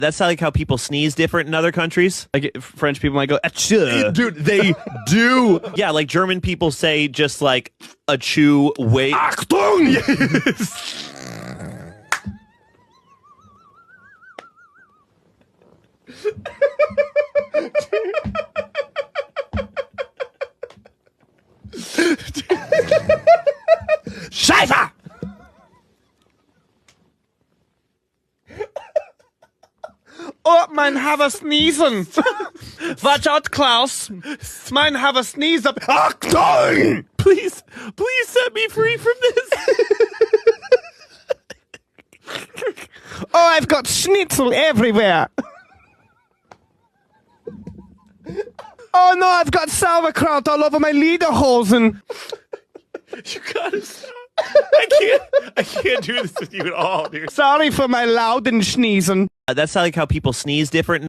That's like how people sneeze different in other countries. Like French people might go, achoo. Dude, they do. Yeah, like German people say just like achoo, wait. Achtung! Scheiße! Oh, mein have a sneezen. Watch out, Klaus. Mine have a sneeze up. Achtung! Please set me free from this. Oh, I've got schnitzel everywhere. Oh no, I've got sauerkraut all over my lederhosen. You gotta stop. I can't do this with you at all, dude. Sorry for my loud and sneezing. That's like how people sneeze different